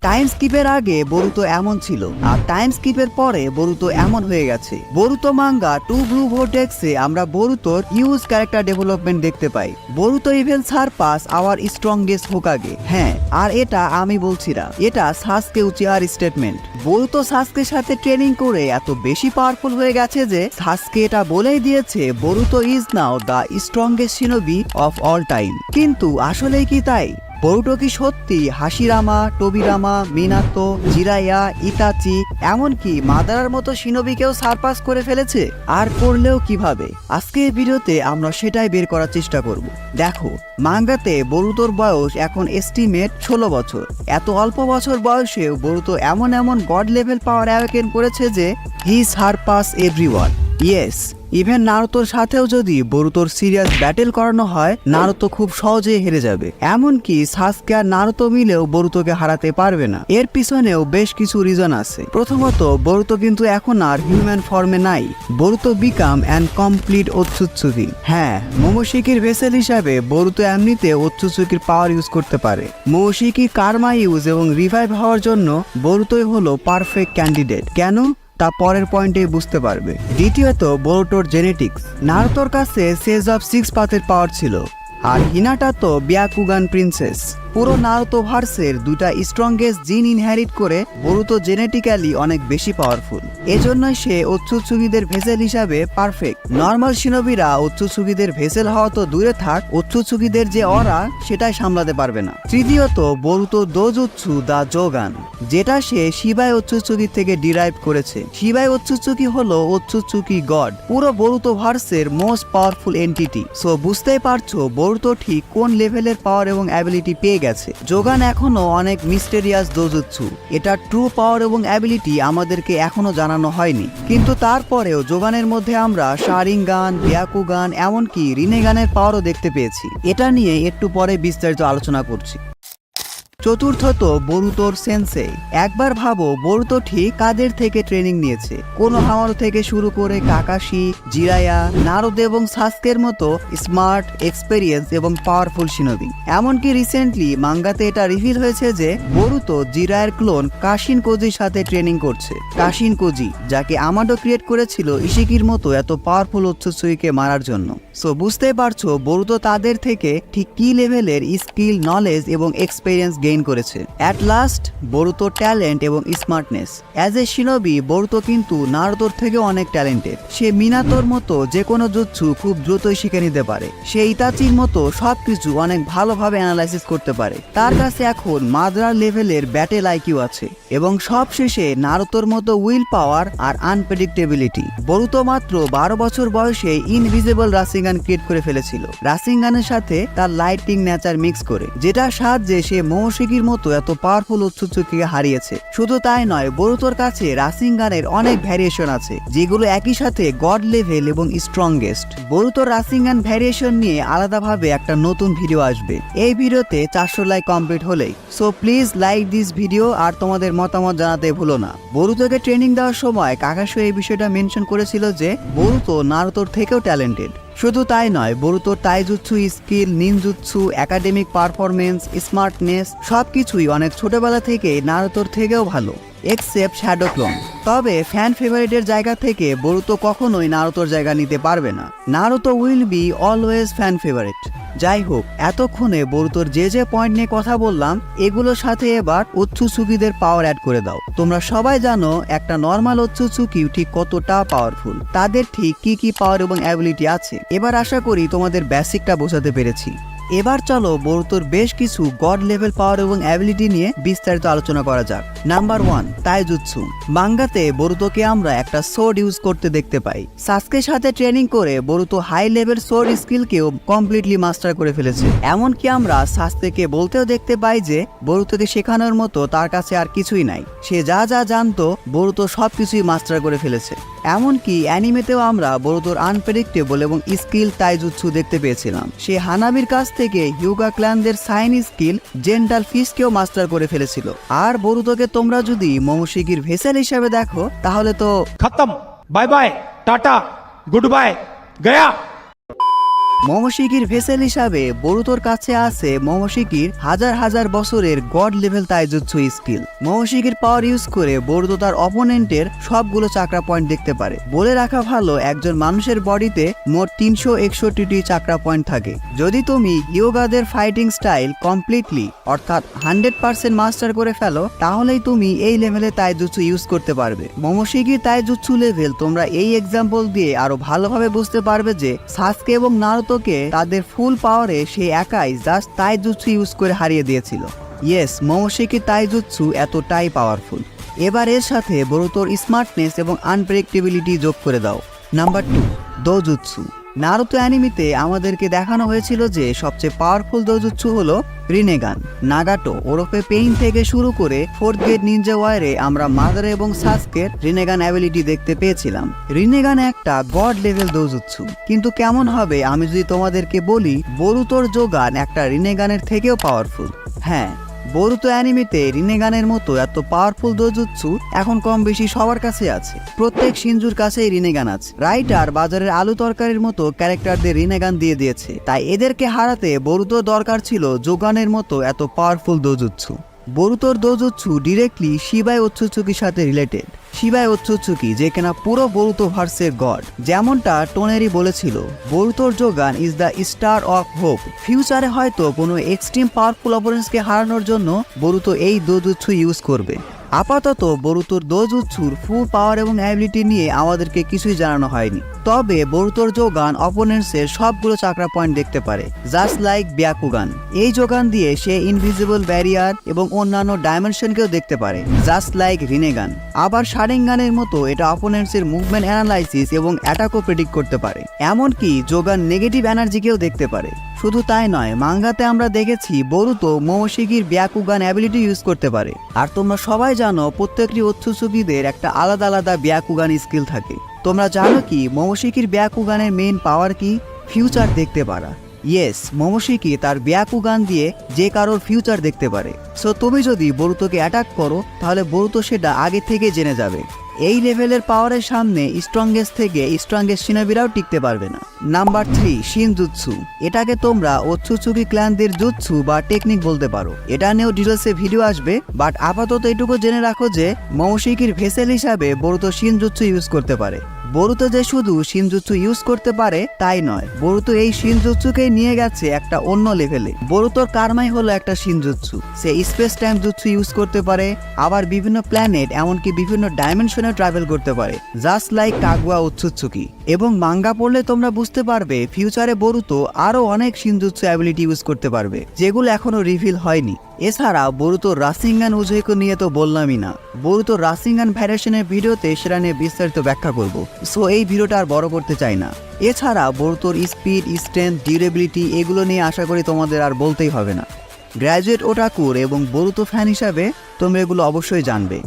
Time স্কিপের আগে বরুতো এমন ছিল, আর টাইম স্কিপের পরে বরুতো এমন হয়ে গেছে। বরুতো মাঙ্গা টু ব্লু ভোর্টেক্সে আমরা বরুতোর হিউজ ক্যারেক্টার ডেভেলপমেন্ট দেখতে পাই। Boruto even surpass our strongest Hokage. হ্যাঁ, আর এটা আমি বলছি না, এটা সাসকে উচিয়ার স্টেটমেন্ট। বরুতো সাসকের সাথে ট্রেনিং করে এত বেশি পাওয়ারফুল হয়ে গেছে যে সাসকে এটা বলেই দিয়েছে বরুতো is now the strongest shinobi of all time. কিন্তু আসলেই কি তাই? বরুটো কি সত্যি হাশিরামা, টোবিরামা, মিনাতো, জিরাইয়া, ইতাচি এমনকি মাদারার মতো শিনোবিকেও সারপাস করে ফেলেছে? আর করলেও কিভাবে? আজকে এই ভিডিওতে আমরা সেটাই বের করার চেষ্টা করব। দেখো, মাঙ্গাতে বরুতোর বয়স এখন এস্টিমেট 16 বছর। এত অল্প বছর বয়সেও বরুতো এমন গড লেভেল পাওয়ার অ্যাওয়েকেন করেছে যে হি সারপাস এভরিওয়ান। ইয়েস, ইভেন নারুতোর সাথেও যদি বরুতোর সিরিয়াস ব্যাটেল করানো হয়, নারুতো খুব সহজেই হেরে যাবে। এমনকি সাসকে আর নারুতো মিলেও বরুতোকে হারাতে পারবে না। এর পিছনেও বেশ কিছু রিজন আছে। প্রথমত, বরুতো কিন্তু এখন আর হিউম্যান ফর্মে নাই। Boruto become an complete Otsutsuki. হ্যাঁ, মোমোশিকির ভেসেল হিসাবে বরুতো এমনিতে ওৎসুৎসুকির পাওয়ার ইউজ করতে পারে। মোমোশিকি কার্মা ইউজ এবং রিভাইভ হওয়ার জন্য বরুতোই হলো পারফেক্ট ক্যান্ডিডেট। কেন? তা পরের পয়েন্টে বুঝতে পারবে। দ্বিতীয়ত, বরুটোর জেনেটিক্স। নারুতোর কাছে সেজ অফ 6 পাথের পাওয়ার ছিল, আর হিনাটা তো ব্যাকুগান প্রিন্সেস। পুরো নারুতো ভার্সের দুটা স্ট্রংগেস্ট জিন ইনহেরিট করে বরুতো জেনেটিক্যালি অনেক বেশি পাওয়ারফুল। এজন্যই সে ওৎসুৎসুকিদের ভেসেল হিসাবে পারফেক্ট। নর্মাল শিনোবিরা ওৎসুৎসুকিদের ভেসেল হওয়া তো দূরে থাক, ওৎসুৎসুকিদের যে অরা সেটাই সামলাতে পারবে না। তৃতীয়ত, বরুতো দোজুৎসু দা জোগান, যেটা সে শিবাই ওৎসুৎসুকি থেকে ডিরাইভ করেছে। শিবাই ওৎসুৎসুকি হলো ওৎসুৎসুকি গড, পুরো বরুতো ভার্সের মোস্ট পাওয়ারফুল এন্টিটি। সো বুঝতেই পারছো বরুতো ঠিক কোন লেভেলের পাওয়ার এবং অ্যাবিলিটি পেয়ে গেছে। জোগান এখনো অনেক মিস্টেরিয়াস দোজুৎসু। এটা ট্রু পাওয়ার এবং অ্যাবিলিটি আমাদেরকে এখনো জানানো হয়নি, কিন্তু তারপরেও জোগানের মধ্যে আমরা শারিঙ্গান, ব্যাকুগান এমনকি রিনেগানের পাওয়ারও দেখতে পেয়েছি। এটা নিয়ে একটু পরে বিস্তারিত আলোচনা করছি। চতুর্থত, বরুতোর সেন্সেই। একবার ভাবো, বরুতো ঠিক কাদের থেকে ট্রেনিং নিয়েছে? কোনোহামারু থেকে শুরু করে কাকাশি, জিরায়া, নারুতো এবং সাসকের মতো স্মার্ট, এক্সপেরিয়েন্স এবং পাওয়ারফুল শিনোবি। এমনকি রিসেন্টলি মাঙ্গাতে এটা রিভিল হয়েছে যে বরুতো জিরায়ের ক্লোন কাশিন কোজির সাথে ট্রেনিং করছে। কাশিন কোজি, যাকে আমাডো ক্রিয়েট করেছিল ইশিকির মতো এত পাওয়ারফুল ওৎসুৎসুকিকে মারার জন্য। সো বুঝতেই পারছো বরুতো তাদের থেকে ঠিক কি লেভেলের স্কিল, নলেজ এবং এক্সপেরিয়েন্স গেইন করেছে। অ্যাট লাস্ট, বরুতোর ট্যালেন্ট এবং স্মার্টনেস। অ্যাজ এ শিনোবি বরুতো কিন্তু নারুতোর থেকে অনেক ট্যালেন্টেড। সে মিনাতোর মতো যে কোনো জুৎসু খুব দ্রুতই শিখে নিতে পারে। সে ইতাচির মতো সবকিছু অনেক ভালোভাবে অ্যানালাইসিস করতে পারে। তার কাছে এখন মাদ্রার লেভেলের ব্যাটেল আইকিউ আছে। এবং সবশেষে নারুতোর মতো উইল পাওয়ার আর আনপ্রেডিক্টেবিলিটি। বরুতো মাত্র 12 বছর বয়সে ইনভিজিবল রাসিঙ্গান ক্রিয়েট করে ফেলেছিল, রাসিঙ্গানের সাথে তার লাইটিং নেচার মিক্স করে, যেটার সাহায্যে সে মোমোশিকির মতো এত পাওয়ারফুল ওৎসুৎসুকিকে হারিয়েছে। শুধু তাই নয়, বরুতোর কাছে রাসিঙ্গানের অনেক ভ্যারিয়েশন আছে, যেগুলো একই সাথে গড লেভেল এবং স্ট্রংগেস্ট। বরুতোর রাসিঙ্গান ভ্যারিয়েশন নিয়ে আলাদাভাবে একটা নতুন ভিডিও আসবে। এই ভিডিওতে 400 লাইক কমপ্লিট হলেই। So please like this video আর তোমাদের মতামত জানাতে ভুলো না। বরুতোকে ট্রেনিং দেওয়ার সময় কাকাশো এই বিষয়টা মেনশন করেছিল যে বরুতো নারুতোর থেকেও ট্যালেন্টেড। শুধু তাই নয়, বরুতোর তাইজুৎসু স্কিল, নিনজুৎসু, একাডেমিক পারফরমেন্স, স্মার্টনেস সবকিছুই অনেক ছোটবেলা থেকে নারুতোর থেকেও ভালো, এক্সেপ্ট শ্যাডো ক্লোন। তবে ফ্যান ফেভারিটের জায়গা থেকে বরুতো কখনোই নারুতোর জায়গা নিতে পারবে না। Naruto will be always fan favourite. যাই হোক, এতক্ষণে বরুতোর যে পয়েন্ট নিয়ে কথা বললাম, এগুলোর সাথে এবার ওৎসুৎসুকিদের পাওয়ার অ্যাড করে দাও। তোমরা সবাই জানো একটা নর্মাল ওৎসুৎসুকি ঠিক কতটা পাওয়ারফুল, তাদের ঠিক কি পাওয়ার এবং অ্যাবিলিটি আছে। এবার আশা করি তোমাদের বেসিকটা বোঝাতে পেরেছি। এবার চলো বরুতোর বেশ কিছু গড লেভেল পাওয়ার এবং অ্যাবিলিটি নিয়ে বিস্তারিত আলোচনা করা যাক। নাম্বার 1, তাইজুৎসু। মাঙ্গাতে বরুতোকে আমরা একটা সোর্ড ইউজ করতে দেখতে পাই। সাসকের সাথে ট্রেনিং করে বরুতো হাই লেভেল সোর্ড স্কিলকেও কমপ্লিটলি মাস্টার করে ফেলেছে। এমনকি আমরা সাসকেকে বলতেও দেখতে পাই যে বরুতোকে শেখানোর মতো তার কাছে আর কিছুই নাই। সে যা জানতো বরুতো সবকিছুই মাস্টার করে ফেলেছে। এমনকি অ্যানিমেতেও আমরা বরুতোর আনপ্রেডিক্টেবল এবং স্কিল তাইজুৎসু দেখতে পেয়েছিলাম। সে হানাবির কাছ থেকে হিউগা ক্ল্যানদের সাইন স্কিল জেন্টাল ফিস্টকেও মাস্টার করে ফেলেছিল। আর বরুতোকে তোমরা যদি মোমোশিকির ভেসেল হিসেবে দেখো তাহলে তো খতম, বাই বাই, টাটা, গুড বাই, গয়া। মোমোশিকির ভেসেল হিসাবে বরুতোর কাছে আছে মোমোশিকির হাজার হাজার বছরের গড লেভেল তাইজুৎসু স্কিল। মোমোশিকির পাওয়ার ইউজ করে বরুতো তার অপোনেন্টের সবগুলো চাকরা পয়েন্ট দেখতে পারে। বলে রাখা ভালো, একজন মানুষের বডিতে মোট 361টি চাকরা পয়েন্ট থাকে। যদি তুমি ইয়োগাদের ফাইটিং স্টাইল কমপ্লিটলি অর্থাৎ 100% মাস্টার করে ফেলো, তাহলেই তুমি এই লেভেলে তাইজুৎসু ইউজ করতে পারবে। মোমোশিকির তাইজুৎসু লেভেল তোমরা এই এক্সাম্পল দিয়ে আরো ভালোভাবে বুঝতে পারবে যে সাসকে এবং নারুতোকে তাদের ফুল পাওয়ারে সে একাই জাস্ট তাইজুৎসু ইউজ করে হারিয়ে দিয়েছিল। ইয়েস, মোমোশিকির তাইজুৎসু এতটাই পাওয়ারফুল। এবার এর সাথে বরুতোর স্মার্টনেস এবং আনপ্রেডিক্টেবিলিটি যোগ করে দাও। নাম্বার 2, দোজুৎসু। নারুতো অ্যানিমিতে আমাদেরকে দেখানো হয়েছিল যে সবচেয়ে পাওয়ারফুল দোজুৎসু হলো রিনেগান। নাগাটো ওরফে পেইন থেকে শুরু করে 4th গ্রেড নিনজা ওয়ারে আমরা মাদার এবং সাসকের রিনেগান অ্যাবিলিটি দেখতে পেয়েছিলাম। রিনেগান একটা গড লেভেল দোজুৎসু, কিন্তু কেমন হবে আমি যদি তোমাদেরকে বলি বরুতোর জোগান একটা রিনেগানের থেকেও পাওয়ারফুল। হ্যাঁ, বরুতো অ্যানিমেতে রিনেগানের মতো এত পাওয়ারফুল দোজুৎসু এখন কম বেশি সবার কাছে আছে। প্রত্যেক শিনজুর কাছেই রিনেগান আছে। রাইটার বাজারের আলু তরকারির মতো ক্যারেক্টারদের রিনেগান দিয়ে দিয়েছে, তাই এদেরকে হারাতে বরুতোর দরকার ছিল জোগানের মতো এত পাওয়ারফুল দোজুৎসু। বরুতোর দোজুৎসু ডিরেক্টলি শিবাই ওৎসুৎসুকির সাথে রিলেটেড। শিবাই ওৎসুৎসুকি যে কিনা পুরো বরুতো ভার্সের গড। যেমনটা টোনেরি বলেছিল, বরুতোর জোগান is the star of hope. ফিউচারে হয়তো কোনো এক্সট্রিম পাওয়ারফুল অপোনেন্টসকে হারানোর জন্য বরুতো এই দোজুৎসু ইউজ করবে। আপাতত বরুতোর দোজুৎসুর ফুল পাওয়ার এবং অ্যাবিলিটি নিয়ে আমাদেরকে কিছুই জানানো হয়নি। তবে বরুতোর জোগান অপোনেন্টসের সবগুলো চাকরা পয়েন্ট দেখতে পারে, জাস্ট লাইক ব্যাকুগান। এই জোগান দিয়ে সে ইনভিজিবল ব্যারিয়ার এবং অন্যান্য ডাইমেনশনকেও দেখতে পারে, জাস্ট লাইক রিনেগান। আবার শারিঙ্গানের মতো এটা অপোনেন্টসের মুভমেন্ট অ্যানালাইসিস এবং অ্যাটাকও প্রেডিক্ট করতে পারে। এমনকি জোগান নেগেটিভ এনার্জিকেও দেখতে পারে। শুধু তাই নয়, মাঙ্গাতে আমরা দেখেছি বরুতো মোমোশিকির ব্যাকুগান অ্যাবিলিটি ইউজ করতে পারে। আর তোমরা সবাই জানো প্রত্যেকটি ওৎসুৎসুকিদের একটা আলাদা আলাদা ব্যাকুগান স্কিল থাকে। তোমরা জানো কি মোমোশিকির ব্যাকুগানের মেইন পাওয়ার কি? ফিউচার দেখতে পারা। ইয়েস, মোমোশিকি তার ব্যাকুগান দিয়ে যে কারোর ফিউচার দেখতে পারে। সো তুমি যদি বরুতোকে অ্যাটাক করো তাহলে বরুতো সেটা আগে থেকে জেনে যাবে। এই লেভেলের পাওয়ারের সামনে স্ট্রংগেস্ট থেকে স্ট্রংগেস্ট শিনোবিরাও টিকতে পারবে না। নাম্বার 3, শিনজুৎসু। এটাকে তোমরা ওৎসুৎসুকি ক্ল্যানদের জুৎসু বা টেকনিক বলতে পারো। এটা নিয়েও ডিটেলসে ভিডিও আসবে, বাট আপাতত এটুকু জেনে রাখো যে মোমোশিকির ভেসেল হিসাবে বরুতো শিনজুৎসু ইউজ করতে পারে। বরুতো যে শুধু শিনজুৎসু ইউজ করতে পারে তাই নয়, বরুতো এই শিনজুৎসুকে নিয়ে গেছে একটা অন্য লেভেলে। বরুতোর কারমাই হলো একটা শিনজুৎসু। সে স্পেস টাইম জুৎসু ইউজ করতে পারে, আবার বিভিন্ন প্ল্যানেট এমনকি বিভিন্ন ডাইমেনশনে ট্রাভেল করতে পারে, জাস্ট লাইক কাগুয়া ওৎসুৎসুকি। এবং মাঙ্গা পড়লে তোমরা বুঝতে পারবে ফিউচারে বরুতো আরো অনেক শিনজুৎসু অ্যাবিলিটি ইউজ করতে পারবে, যেগুলো এখনো রিভিল হয়নি। এছাড়া বরুতো রাসিঙ্গান উজুইকো নিয়ে তো বললামই না। বরুতো রাসিঙ্গান ভ্যারিয়েশনের ভিডিওতে সেটা নিয়ে বিস্তারিত ব্যাখ্যা করব, সো এই ভিডিওটা আর বড় করতে চাই না। এছাড়া বরুতোর স্পিড, স্ট্রেংথ, ডিউরেবিলিটি এগুলো নিয়ে আশা করি তোমাদের আর বলতেই হবে না। গ্র্যাজুয়েট ওটাকুর এবং বরুতো ফ্যান হিসাবে তোমরা এগুলো অবশ্যই জানবে।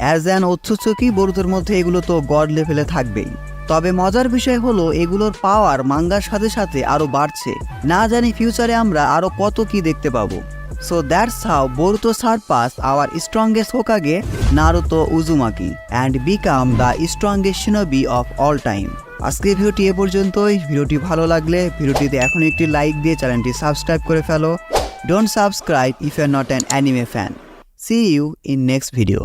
অ্যাজ অ্যান ওৎসুৎসুকি বরুতোর মধ্যে এগুলো তো গড লেভেলে থাকবেই। তবে মজার বিষয় হলো এগুলোর পাওয়ার মাঙ্গার সাথে সাথে আরো বাড়ছে। না জানি ফিউচারে আমরা আরো কত কি দেখতে পাবো। So that's how Boruto surpassed our strongest Hokage, Naruto Uzumaki, and become the strongest shinobi of all time. আজকের ভিডিওটি এ পর্যন্তই। ভিডিওটি ভালো লাগলে ভিডিওটিতে এখন একটি লাইক দিয়ে চ্যানেলটি সাবস্ক্রাইব করে ফেলো। Don't subscribe if you're not an anime fan. See you in next video.